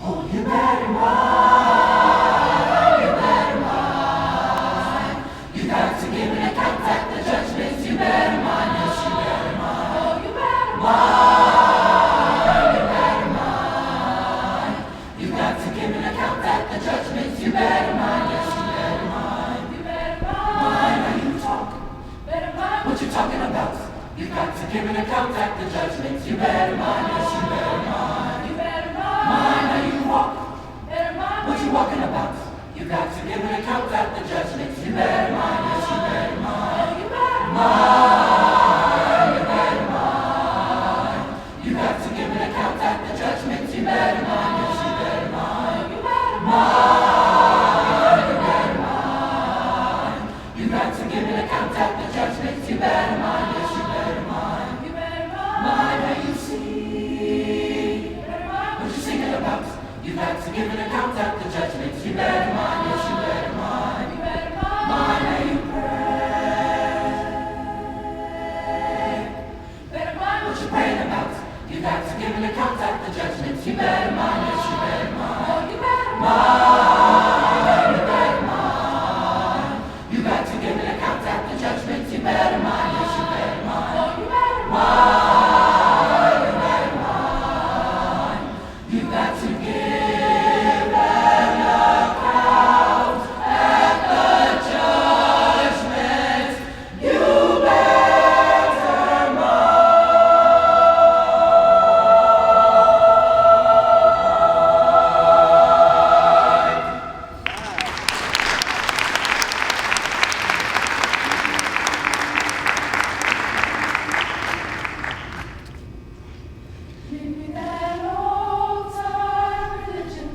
Oh, you better mind, you better mind. You got to give an account at the judgment. You better mind, yes, you better mind. Oh, you better mind, you better mind. You got to give an account at the judgment. You better mind, yes, you better mind. You better mind how you talk. Better mind what you're talking about. You got to give an account at the judgment. You better mind, yes, you better mind. You better mind how you walk. Better mind what you walking about. You got to give an account at the judgment. You better mind, yes, you better mind. You better mind, you better mind. You got to give an account at the judgment. You better mind, yes, you better mind. You better mind, you better mind. You got to give an account at the judgment. You better mind, yes, you better mind. You better mind how you sing. Better mind what you're singing about. You got to give an account at the judgment. You better mind, yes, you better mind. You better mind how you pray. Better mind what you're praying about. You got to give an account at the judgment. You better mind, yes, you better mind. Oh, you better mind, you better mind. You got to give an account at the judgment. You better mind, yes, you better mind. Oh, you better mind, you better mind. You got to give an account at the judgment. You better mind. Give me that old-time religion.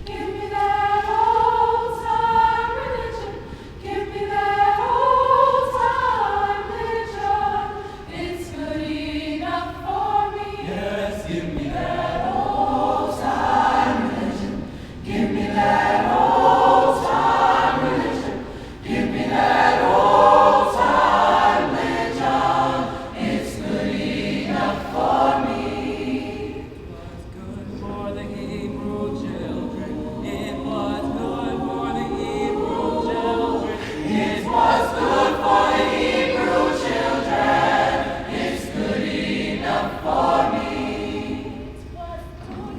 Give me that old-time religion. Give me that old-time religion. It's good enough for me. Yes, give me that old-time religion. Give me that old-time religion. Give me that old-time religion. It's good enough for me. Good for the Hebrew children. It was good for the Hebrew children. It was good for the Hebrew children. It's good enough for me. It was good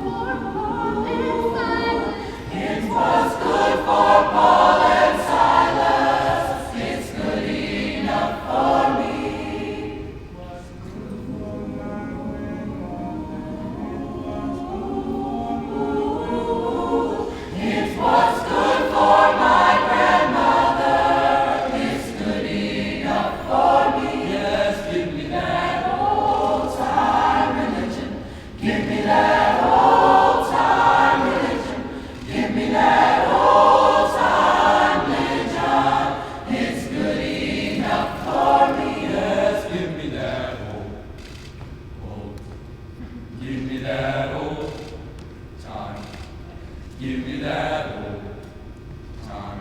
for Paul and Silas. It was good for Paul and Silas. It's good enough for me. It was good for my grandmother. It's good enough for me. Yes, give me that old-time religion. Give me that old-time religion. Give me that old-time religion. It's good enough for me. Yes, give me that old. Give me that old time. Give me that old time.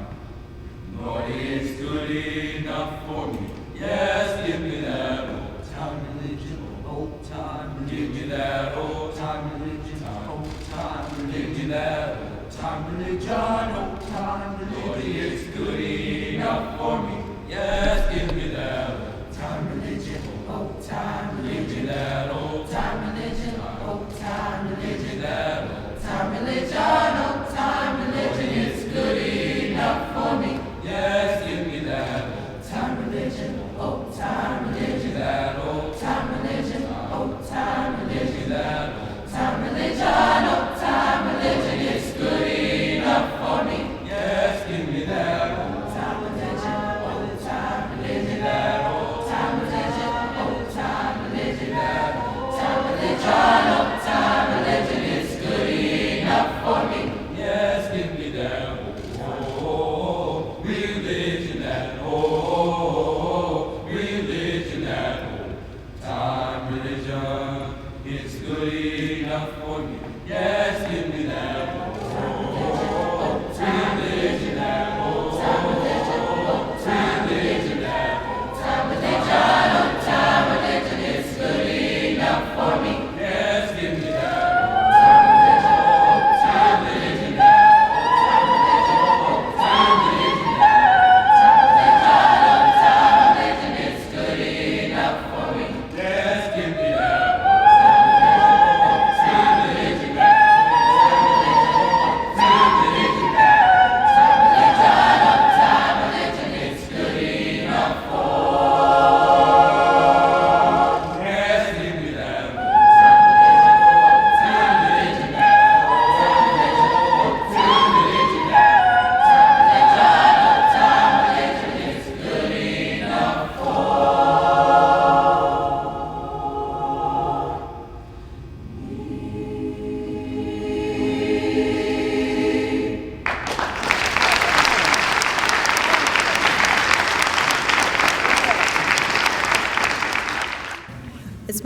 Lord, it's good enough for me. Yes, give me that old time religion. Old time Give me that old time religion. old time Give me that old time religion. old time Lord, it's good enough for me. Yes, give me that old time religion. old time Give me that old time religion. old time Give me that old Time religion, old time Lord, religion. it's good enough for me. Yes, give me that old Time religion, old time Give me religion. that old Time religion, old time Give religion. me that old Time religion, old time religion. It's good enough for me.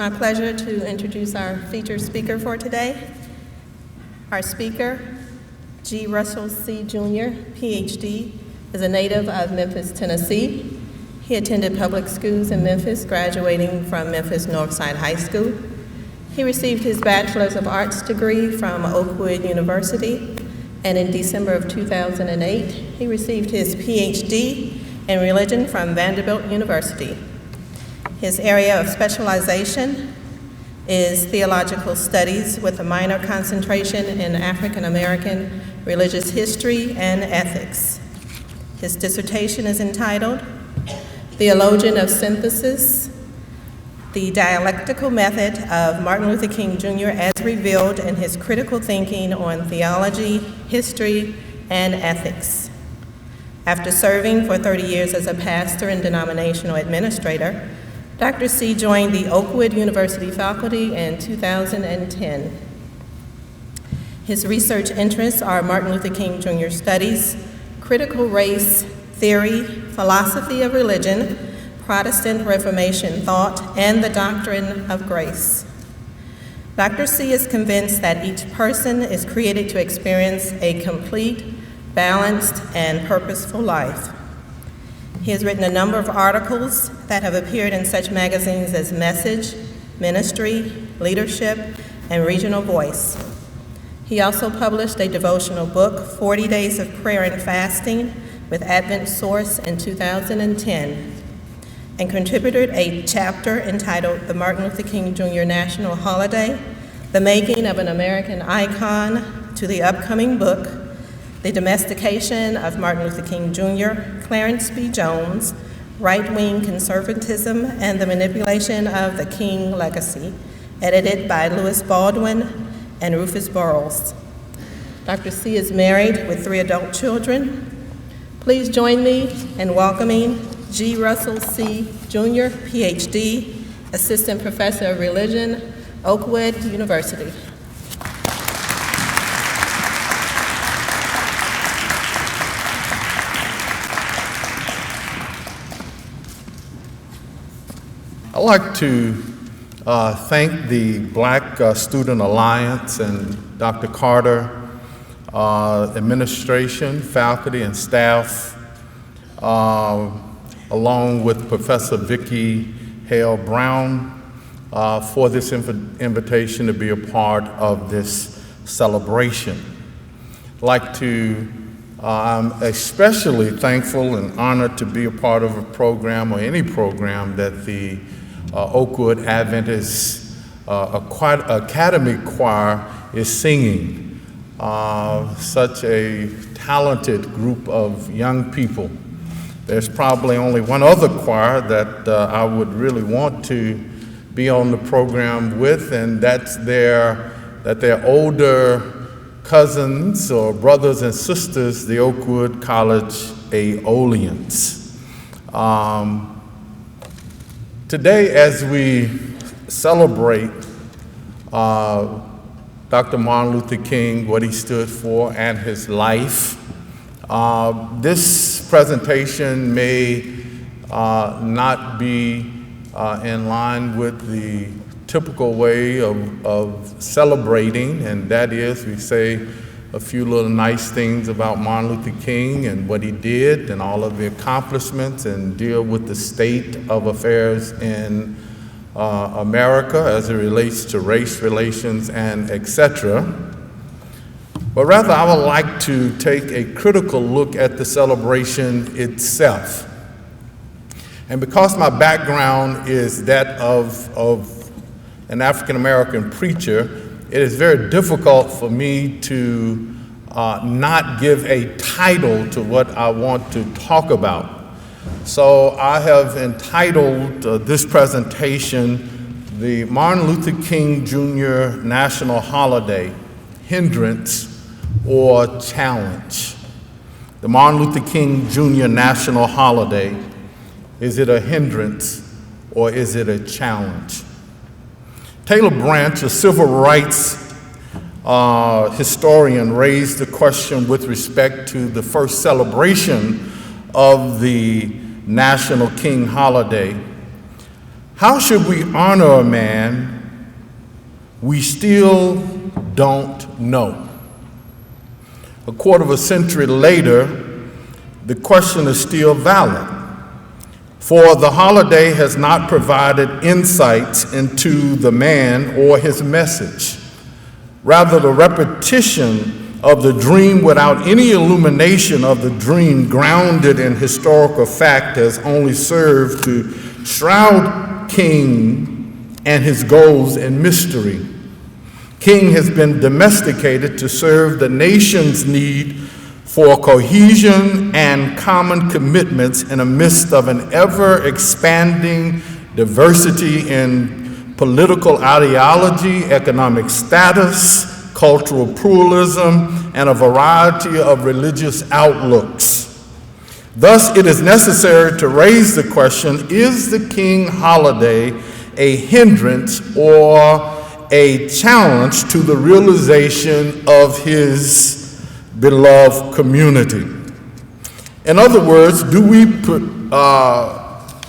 my pleasure to introduce our featured speaker for today. Our speaker, G. Russell C. Jr., PhD, is a native of Memphis, Tennessee. He attended public schools in Memphis, graduating from Memphis Northside High School. He received his Bachelor's of Arts degree from Oakwood University, and in December of 2008, he received his PhD in religion from Vanderbilt University. His area of specialization is theological studies with a minor concentration in African American religious history and ethics. His dissertation is entitled Theologian of Synthesis, the Dialectical Method of Martin Luther King Jr. as revealed in his critical thinking on theology, history, and ethics. After serving for 30 years as a pastor and denominational administrator, Dr. C joined the Oakwood University faculty in 2010. His research interests are Martin Luther King Jr. studies, critical race theory, philosophy of religion, Protestant Reformation thought, and the doctrine of grace. Dr. C is convinced that each person is created to experience a complete, balanced, and purposeful life. He has written a number of articles that have appeared in such magazines as Message, Ministry, Leadership, and Regional Voice. He also published a devotional book, 40 Days of Prayer and Fasting, with Advent Source in 2010, and contributed a chapter entitled The Martin Luther King Jr. National Holiday, The Making of an American Icon, to the upcoming book, The Domestication of Martin Luther King Jr., Clarence B. Jones, Right-Wing Conservatism and the Manipulation of the King Legacy, edited by Louis Baldwin and Rufus Burroughs. Dr. C is married with 3 adult children. Please join me in welcoming G. Russell C. Jr., PhD, Assistant Professor of Religion, Oakwood University. I'd like to thank the Black Student Alliance and Dr. Carter, administration, faculty, and staff, along with Professor Vicki Hale Brown, for this invitation to be a part of this celebration. I'm especially thankful and honored to be a part of a program or any program that the Oakwood Adventist Academy Choir is singing. Such a talented group of young people. There's probably only one other choir that I would really want to be on the program with, and that's their older cousins or brothers and sisters, the Oakwood College Aeolians. Today, as we celebrate Dr. Martin Luther King, what he stood for, and his life, this presentation may not be in line with the typical way of celebrating, and that is we say a few little nice things about Martin Luther King and what he did and all of the accomplishments, and deal with the state of affairs in America as it relates to race relations and etc. But rather, I would like to take a critical look at the celebration itself. And because my background is that of an African American preacher, it is very difficult for me to not give a title to what I want to talk about. So I have entitled this presentation, the Martin Luther King Jr. National Holiday, Hindrance or Challenge. The Martin Luther King Jr. National Holiday, is it a hindrance or is it a challenge? Taylor Branch, a civil rights historian, raised the question with respect to the first celebration of the National King holiday. How should we honor a man we still don't know? A quarter of a century later, the question is still valid, for the holiday has not provided insights into the man or his message. Rather, the repetition of the dream without any illumination of the dream grounded in historical fact has only served to shroud King and his goals in mystery. King has been domesticated to serve the nation's need for cohesion and common commitments in the midst of an ever-expanding diversity in political ideology, economic status, cultural pluralism, and a variety of religious outlooks. Thus, it is necessary to raise the question, is the King holiday a hindrance or a challenge to the realization of his beloved community? In other words, how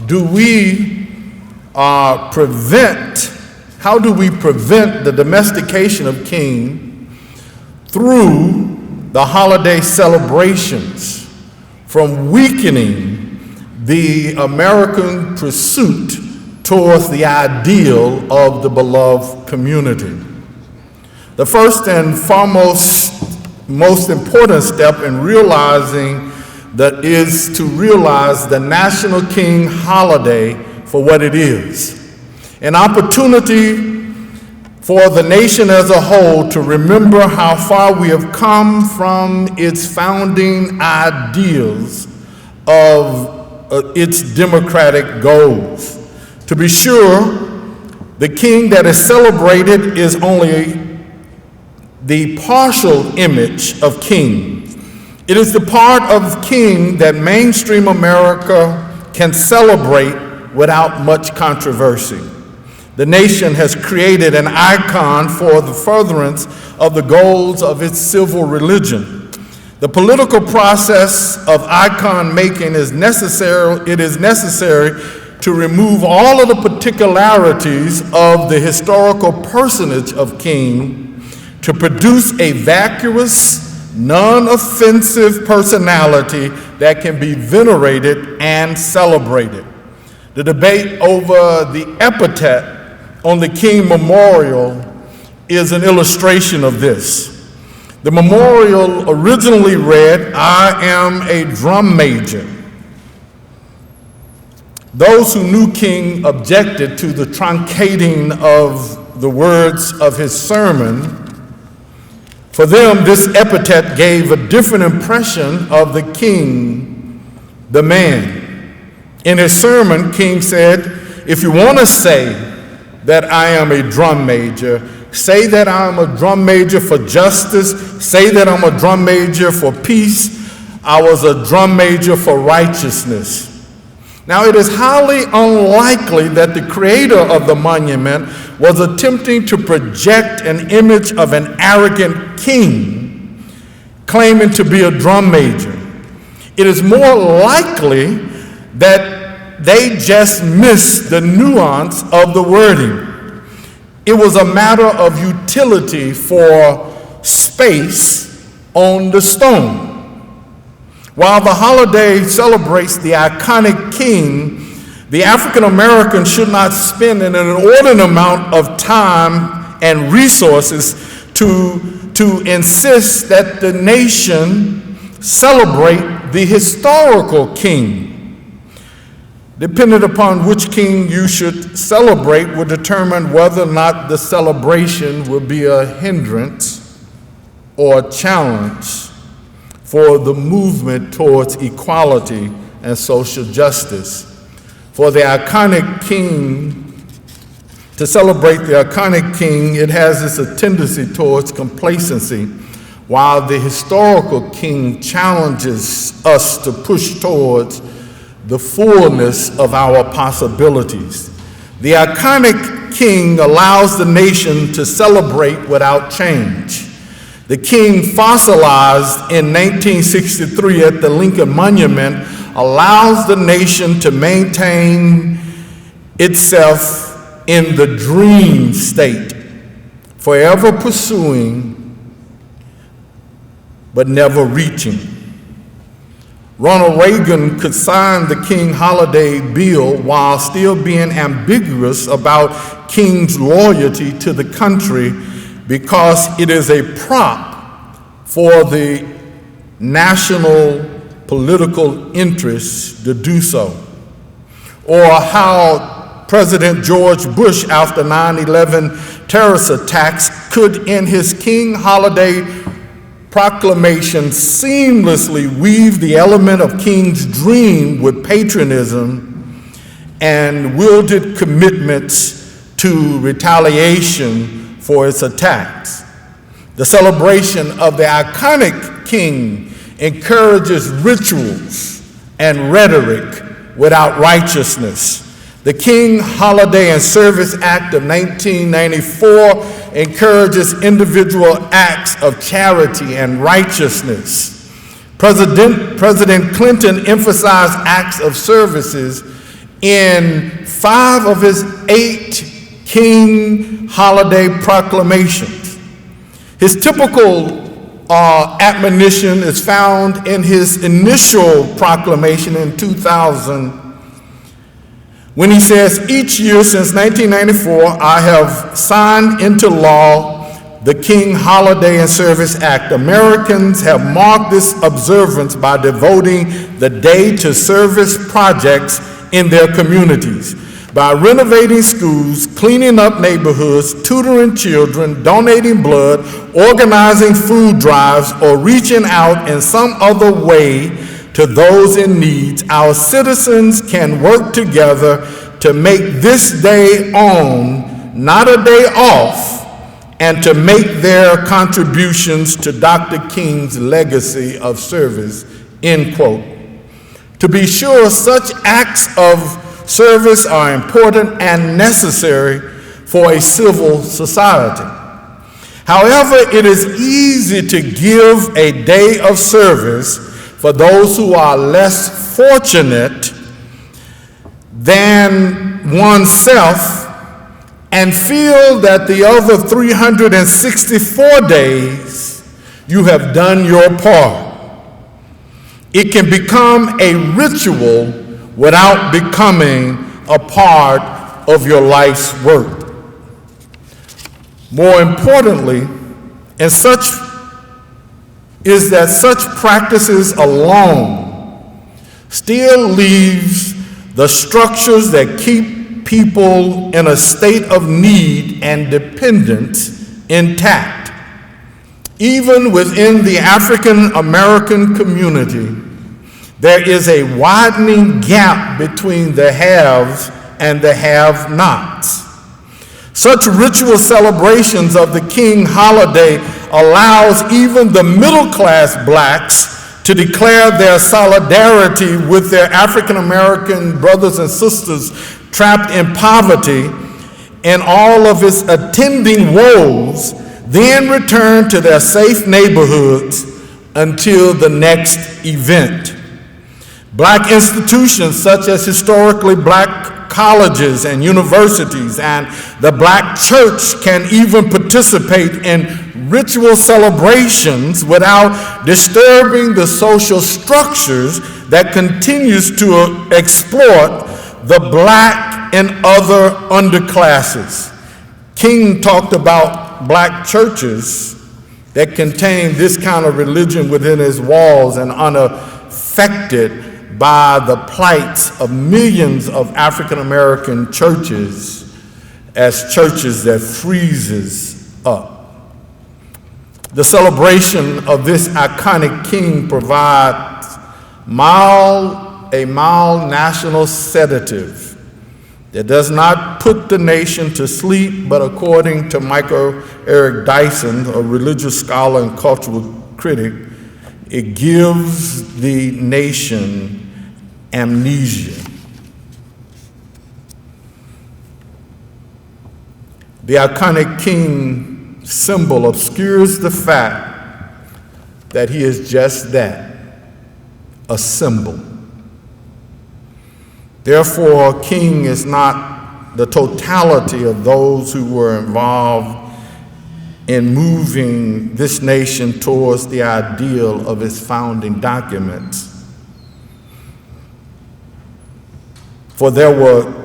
do we prevent the domestication of King through the holiday celebrations from weakening the American pursuit towards the ideal of the beloved community? The first and foremost, most important step in realizing that is to realize the National King holiday for what it is. An opportunity for the nation as a whole to remember how far we have come from its founding ideals of its democratic goals. To be sure, the King that is celebrated is only the partial image of King. It is the part of King that mainstream America can celebrate without much controversy. The nation has created an icon for the furtherance of the goals of its civil religion. The political process of icon making is necessary. It is necessary to remove all of the particularities of the historical personage of King to produce a vacuous, non-offensive personality that can be venerated and celebrated. The debate over the epithet on the King Memorial is an illustration of this. The memorial originally read, "I am a drum major." Those who knew King objected to the truncating of the words of his sermon. For them, this epithet gave a different impression of the king, the man. In his sermon, King said, "If you want to say that I am a drum major, say that I'm a drum major for justice, say that I'm a drum major for peace, I was a drum major for righteousness." Now, it is highly unlikely that the creator of the monument was attempting to project an image of an arrogant king claiming to be a drum major. It is more likely that they just missed the nuance of the wording. It was a matter of utility for space on the stone. While the holiday celebrates the iconic king, the African American should not spend an inordinate amount of time and resources to insist that the nation celebrate the historical king. Depending upon which king you should celebrate will determine whether or not the celebration will be a hindrance or a challenge for the movement towards equality and social justice. For the iconic king, to celebrate the iconic king, it has this tendency towards complacency, while the historical king challenges us to push towards the fullness of our possibilities. The iconic king allows the nation to celebrate without change. The king fossilized in 1963 at the Lincoln Monument allows the nation to maintain itself in the dream state, forever pursuing but never reaching. Ronald Reagan could sign the King holiday bill while still being ambiguous about King's loyalty to the country because it is a prop for the national political interests to do so. Or how President George Bush, after 9/11 terrorist attacks, could in his King holiday proclamation seamlessly weave the element of King's dream with patriotism and wielded commitments to retaliation for its attacks. The celebration of the iconic King encourages rituals and rhetoric without righteousness. The King Holiday and Service Act of 1994 encourages individual acts of charity and righteousness. President Clinton emphasized acts of services in 5 of his 8 King Holiday proclamations. His typical admonition is found in his initial proclamation in 2000, when he says, "Each year since 1994, I have signed into law the King Holiday and Service Act. Americans have marked this observance by devoting the day to service projects in their communities, by renovating schools, cleaning up neighborhoods, tutoring children, donating blood, organizing food drives, or reaching out in some other way to those in need. Our citizens can work together to make this day on, not a day off, and to make their contributions to Dr. King's legacy of service," end quote. To be sure, such acts of service are important and necessary for a civil society. However, it is easy to give a day of service for those who are less fortunate than oneself and feel that the other 364 days you have done your part. It can become a ritual without becoming a part of your life's work. More importantly, and such is that such practices alone still leaves the structures that keep people in a state of need and dependence intact. Even within the African American community, there is a widening gap between the haves and the have-nots. Such ritual celebrations of the King holiday allows even the middle-class blacks to declare their solidarity with their African American brothers and sisters trapped in poverty and all of its attending woes, then return to their safe neighborhoods until the next event. Black institutions such as historically black colleges and universities and the black church can even participate in ritual celebrations without disturbing the social structures that continues to exploit the black and other underclasses. King talked about black churches that contain this kind of religion within its walls and unaffected by the plight of millions of African American churches as churches that freezes up. The celebration of this iconic king provides a mild national sedative that does not put the nation to sleep, but according to Michael Eric Dyson, a religious scholar and cultural critic, it gives the nation amnesia. The iconic king symbol obscures the fact that he is just that, a symbol. Therefore, a king is not the totality of those who were involved in moving this nation towards the ideal of its founding documents. For there were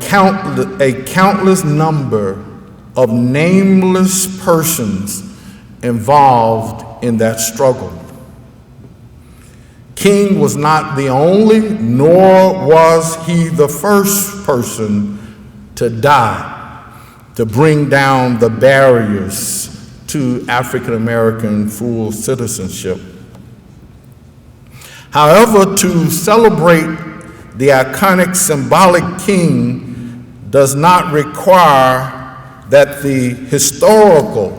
a countless number of nameless persons involved in that struggle. King was not the only, nor was he the first person to die, to bring down the barriers to African American full citizenship. However, to celebrate the iconic symbolic king does not require that the historical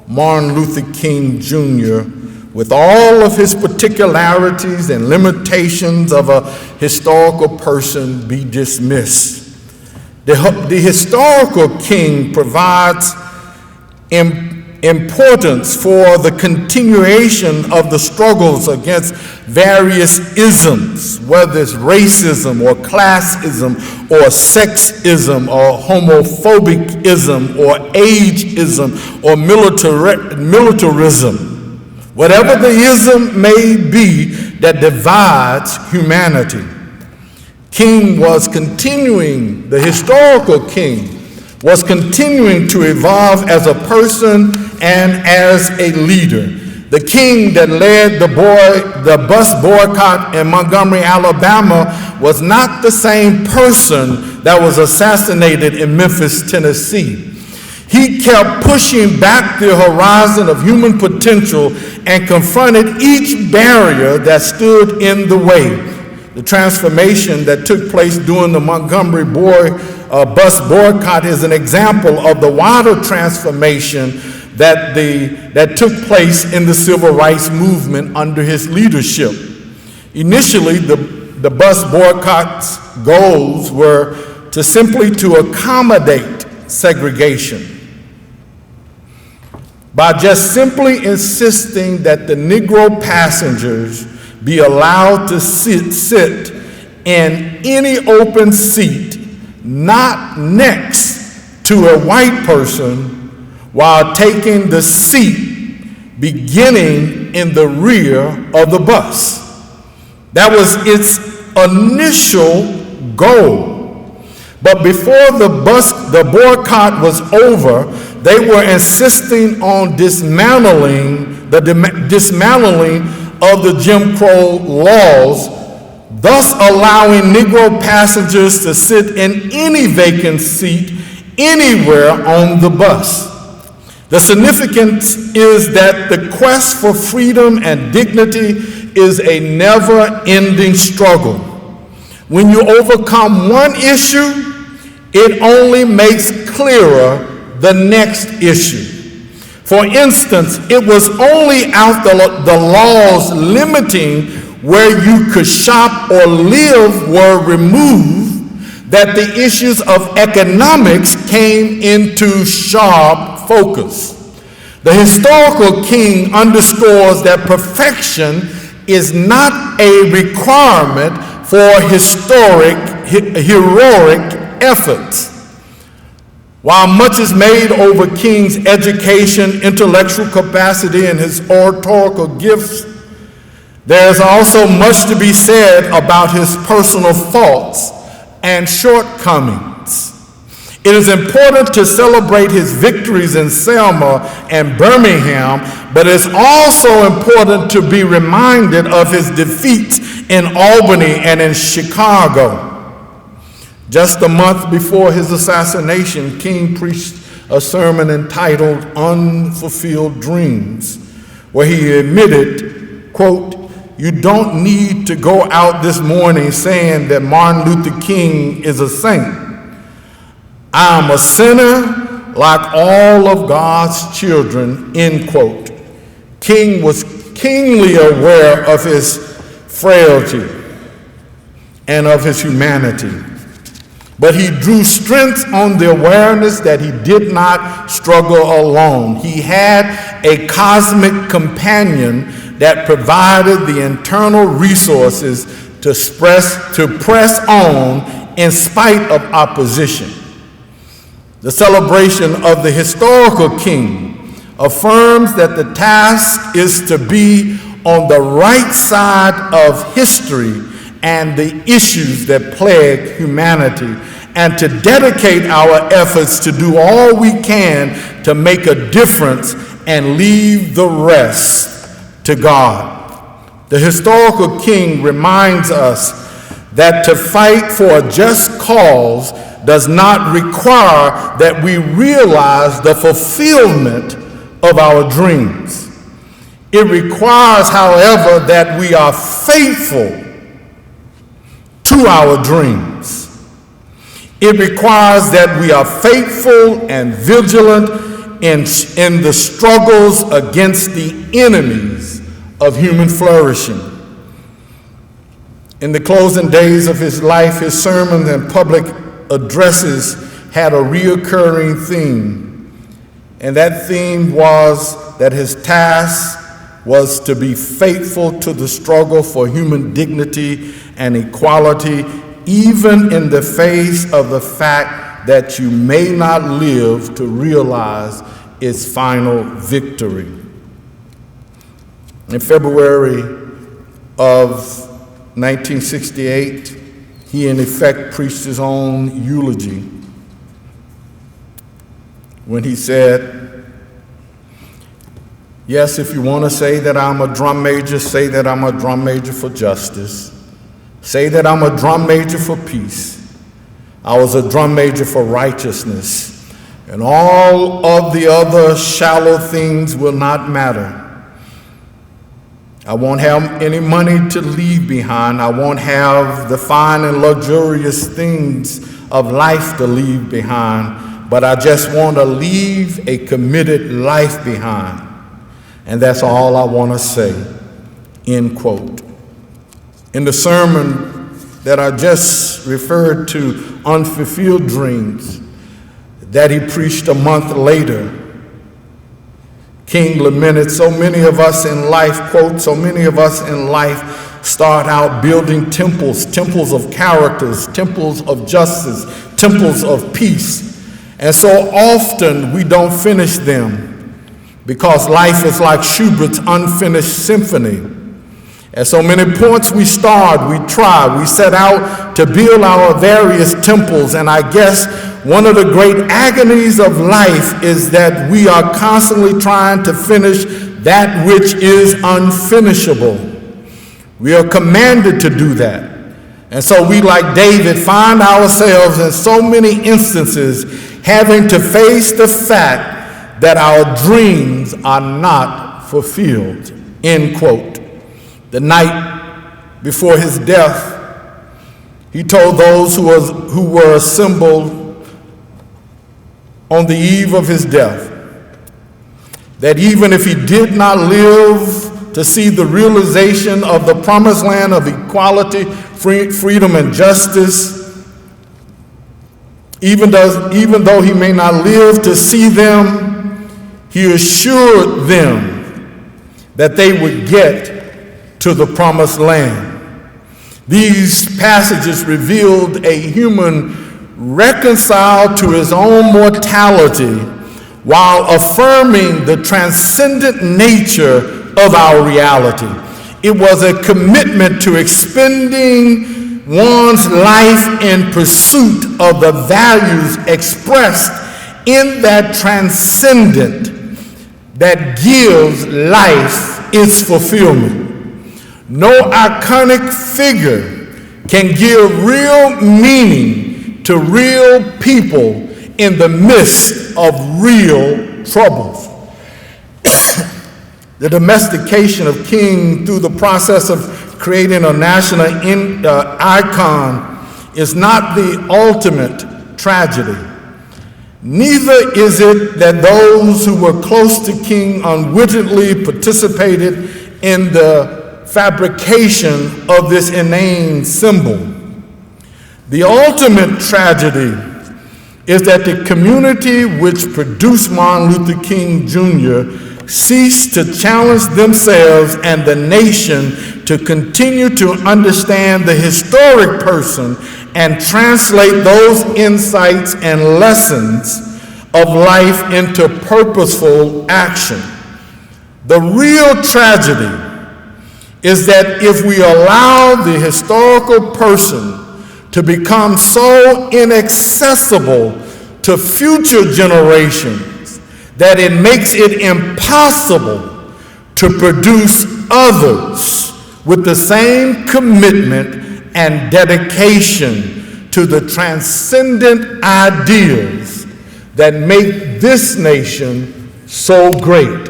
Martin Luther King Jr., with all of his particularities and limitations of a historical person, be dismissed. The historical king provides importance for the continuation of the struggles against various isms, whether it's racism or classism or sexism or homophobic-ism or ageism or militarism. Whatever the ism may be that divides humanity. King was continuing, the historical king was continuing to evolve as a person and as a leader. The king that led the bus boycott in Montgomery, Alabama was not the same person that was assassinated in Memphis, Tennessee. He kept pushing back the horizon of human potential and confronted each barrier that stood in the way. The transformation that took place during the Montgomery bus boycott is an example of the wider transformation that took place in the civil rights movement under his leadership. Initially, the bus boycott's goals were simply to accommodate segregation by just simply insisting that the Negro passengers be allowed to sit in any open seat not next to a white person while taking the seat beginning in the rear of the bus. That was its initial goal. But before the boycott was over, they were insisting on dismantling of the Jim Crow laws, thus allowing Negro passengers to sit in any vacant seat anywhere on the bus. The significance is that the quest for freedom and dignity is a never-ending struggle. When you overcome one issue, it only makes clearer the next issue. For instance, it was only after the laws limiting where you could shop or live were removed that the issues of economics came into sharp focus. The historical king underscores that perfection is not a requirement for heroic efforts. While much is made over King's education, intellectual capacity, and his oratorical gifts, there is also much to be said about his personal faults and shortcomings. It is important to celebrate his victories in Selma and Birmingham, but it's also important to be reminded of his defeats in Albany and in Chicago. Just a month before his assassination, King preached a sermon entitled Unfulfilled Dreams, where he admitted, quote, "You don't need to go out this morning saying that Martin Luther King is a saint. I am a sinner like all of God's children," end quote. King was keenly aware of his frailty and of his humanity. But he drew strength on the awareness that he did not struggle alone. He had a cosmic companion that provided the internal resources to press on in spite of opposition. The celebration of the historical king affirms that the task is to be on the right side of history and the issues that plague humanity, and to dedicate our efforts to do all we can to make a difference and leave the rest to God. The historical king reminds us that to fight for a just cause does not require that we realize the fulfillment of our dreams. It requires, however, that we are faithful to our dreams. It requires that we are faithful and vigilant in the struggles against the enemies of human flourishing. In the closing days of his life, his sermons and public addresses had a reoccurring theme, and that theme was that his task was to be faithful to the struggle for human dignity and equality, even in the face of the fact that you may not live to realize its final victory. In February of 1968, he in effect preached his own eulogy when he said, "Yes, if you want to say that I'm a drum major, say that I'm a drum major for justice. Say that I'm a drum major for peace. I was a drum major for righteousness. And all of the other shallow things will not matter. I won't have any money to leave behind. I won't have the fine and luxurious things of life to leave behind. But I just want to leave a committed life behind. And that's all I want to say," end quote. In the sermon that I just referred to, Unfulfilled Dreams, that he preached a month later, King lamented, "So many of us in life," quote, "so many of us in life start out building temples, temples of characters, temples of justice, temples of peace. And so often we don't finish them because life is like Schubert's unfinished symphony. At so many points we start, we try, we set out to build our various temples, and I guess one of the great agonies of life is that we are constantly trying to finish that which is unfinishable. We are commanded to do that. And so we, like David, find ourselves in so many instances having to face the fact that our dreams are not fulfilled," end quote. The night before his death, he told those who were assembled on the eve of his death that even if he did not live to see the realization of the promised land of equality, freedom, and justice, even though he may not live to see them, he assured them that they would get to the promised land. These passages revealed a human reconciled to his own mortality while affirming the transcendent nature of our reality. It was a commitment to expending one's life in pursuit of the values expressed in that transcendent that gives life its fulfillment. No iconic figure can give real meaning to real people in the midst of real troubles. The domestication of King through the process of creating a national icon is not the ultimate tragedy. Neither is it that those who were close to King unwittingly participated in the fabrication of this inane symbol. The ultimate tragedy is that the community which produced Martin Luther King Jr. ceased to challenge themselves and the nation to continue to understand the historic person and translate those insights and lessons of life into purposeful action. The real tragedy is that if we allow the historical person to become so inaccessible to future generations that it makes it impossible to produce others with the same commitment and dedication to the transcendent ideas that make this nation so great.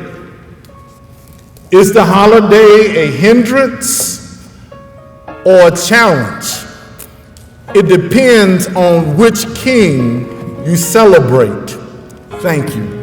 Is the holiday a hindrance or a challenge? It depends on which king you celebrate. Thank you.